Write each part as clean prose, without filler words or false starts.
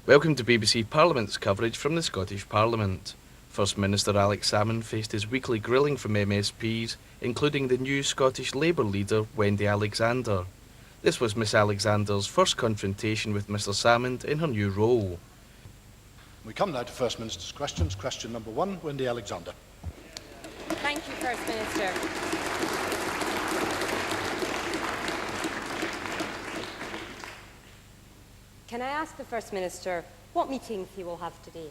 Welcome to BBC Parliament's coverage from the Scottish Parliament. First Minister Alex Salmond faced his weekly grilling from MSPs, including the new Scottish Labour leader, Wendy Alexander. This was Miss Alexander's first confrontation with Mr Salmond in her new role. We come now to First Minister's questions. Question number 1, Wendy Alexander. Thank you, First Minister. Can I ask the First Minister what meetings he will have today?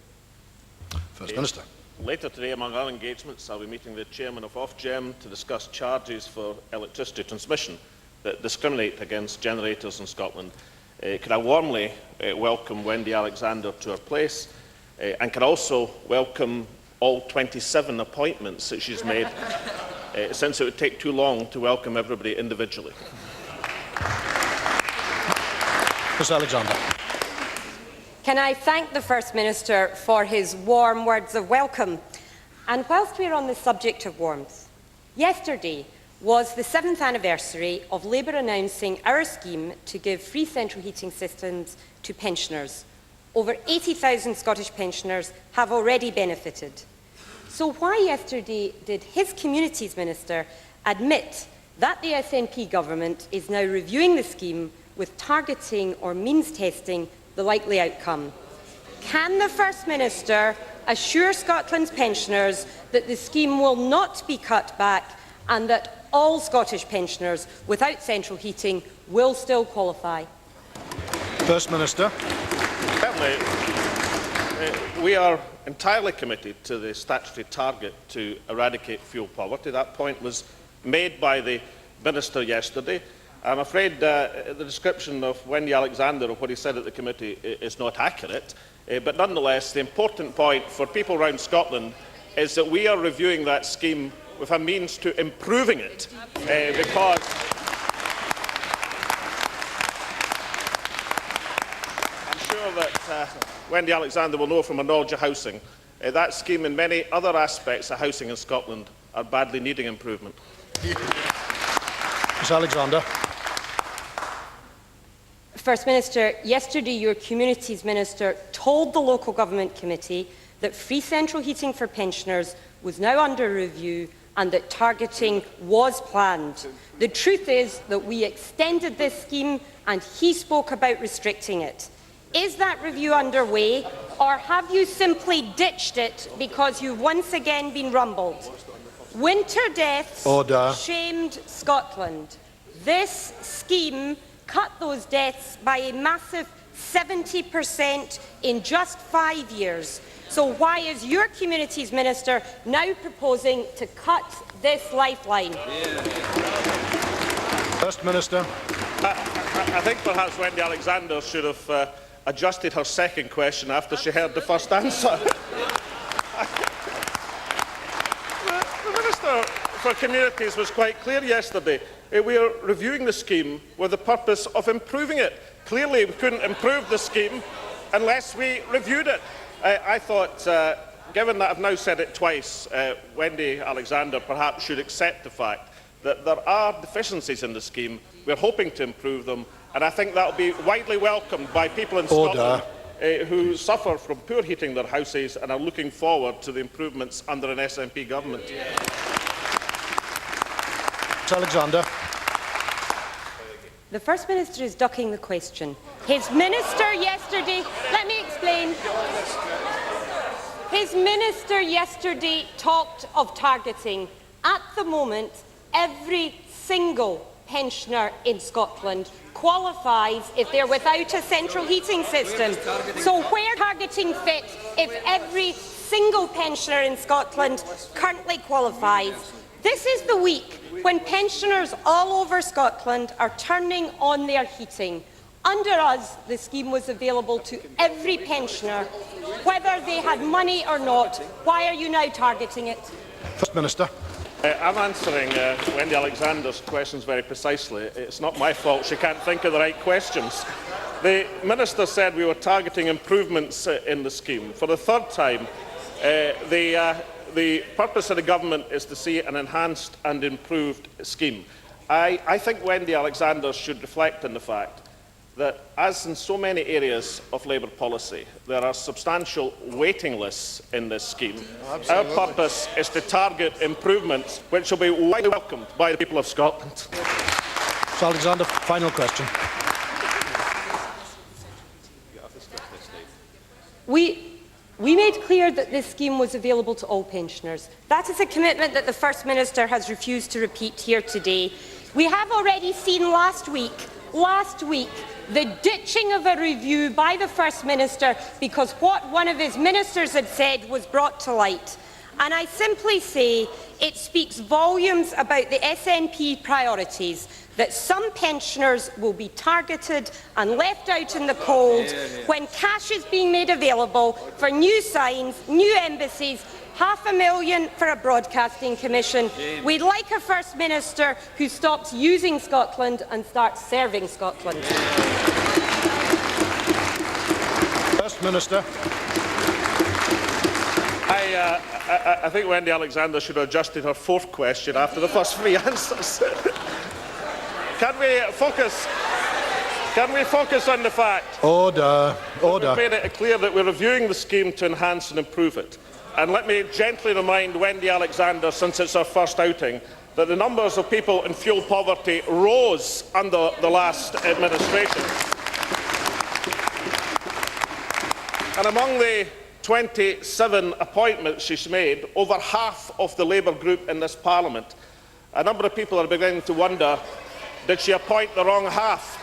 First Minister. Later today, among other engagements, I'll be meeting the Chairman of Ofgem to discuss charges for electricity transmission that discriminate against generators in Scotland. Can I warmly welcome Wendy Alexander to her place, and can also welcome all 27 appointments that she's made, since it would take too long to welcome everybody individually. Ms Alexander. Can I thank the First Minister for his warm words of welcome? And whilst we are on the subject of warmth, yesterday was the 7th anniversary of Labour announcing our scheme to give free central heating systems to pensioners. Over 80,000 Scottish pensioners have already benefited. So why yesterday did his Communities Minister admit that the SNP government is now reviewing the scheme with targeting or means testing the likely outcome? Can the First Minister assure Scotland's pensioners that the scheme will not be cut back and that all Scottish pensioners without central heating will still qualify? First Minister. Certainly, we are entirely committed to the statutory target to eradicate fuel poverty. That point was made by the Minister yesterday. I'm afraid the description of Wendy Alexander of what he said at the committee is not accurate, but nonetheless the important point for people around Scotland is that we are reviewing that scheme with a means to improving it, because I'm sure that Wendy Alexander will know from her knowledge of housing, that scheme and many other aspects of housing in Scotland are badly needing improvement. Ms Alexander. First Minister, yesterday your Communities Minister told the Local Government Committee that free central heating for pensioners was now under review and that targeting was planned. The truth is that we extended this scheme and he spoke about restricting it. Is that review underway, or have you simply ditched it because you've once again been rumbled? Winter deaths shamed Scotland. This scheme cut those deaths by a massive 70% in just 5 years. So why is your Communities Minister now proposing to cut this lifeline? First Minister. I think perhaps Wendy Alexander should have adjusted her second question after she heard the first answer. The Minister for Communities was quite clear yesterday. We are reviewing the scheme with the purpose of improving it. Clearly, we couldn't improve the scheme unless we reviewed it. I thought, given that I've now said it twice, Wendy Alexander perhaps should accept the fact that there are deficiencies in the scheme. We're hoping to improve them, and I think that will be widely welcomed by people in Scotland who suffer from poor heating their houses and are looking forward to the improvements under an SNP government. Alexander. The First Minister is ducking the question. His Minister yesterday, let me explain. His Minister yesterday talked of targeting. At the moment, every single pensioner in Scotland qualifies if they're without a central heating system. So where targeting fit if every single pensioner in Scotland currently qualifies? This is the week when pensioners all over Scotland are turning on their heating. Under us, the scheme was available to every pensioner, whether they had money or not. Why are you now targeting it? First Minister. I'm answering Wendy Alexander's questions very precisely. It's not my fault she can't think of the right questions. The Minister said we were targeting improvements in the scheme. For the third time, the purpose of the government is to see an enhanced and improved scheme. I think Wendy Alexander should reflect on the fact that, as in so many areas of Labour policy, there are substantial waiting lists in this scheme. Our purpose is to target improvements which will be widely welcomed by the people of Scotland. Ms Alexander, final question. We made clear that this scheme was available to all pensioners. That is a commitment that the First Minister has refused to repeat here today. We have already seen last week, the ditching of a review by the First Minister because what one of his ministers had said was brought to light. And I simply say it speaks volumes about the SNP priorities that some pensioners will be targeted and left out in the cold when cash is being made available for new signs, new embassies, $500,000 for a broadcasting commission. We'd like a First Minister who stops using Scotland and starts serving Scotland. First Minister. I think Wendy Alexander should have adjusted her fourth question after the first three answers. Can we focus on the fact Order. we've made it clear that we're reviewing the scheme to enhance and improve it? And let me gently remind Wendy Alexander, since it's her first outing, that the numbers of people in fuel poverty rose under the last administration. And among the 27 appointments she's made, over half of the Labour group in this Parliament, a number of people are beginning to wonder, did she appoint the wrong half?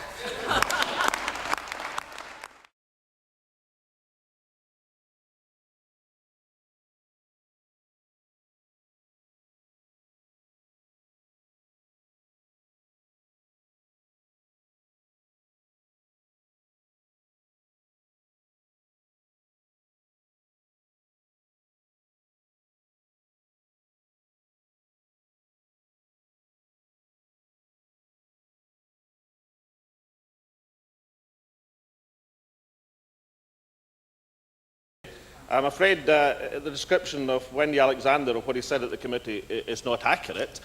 I'm afraid the description of Wendy Alexander of what he said at the committee is not accurate.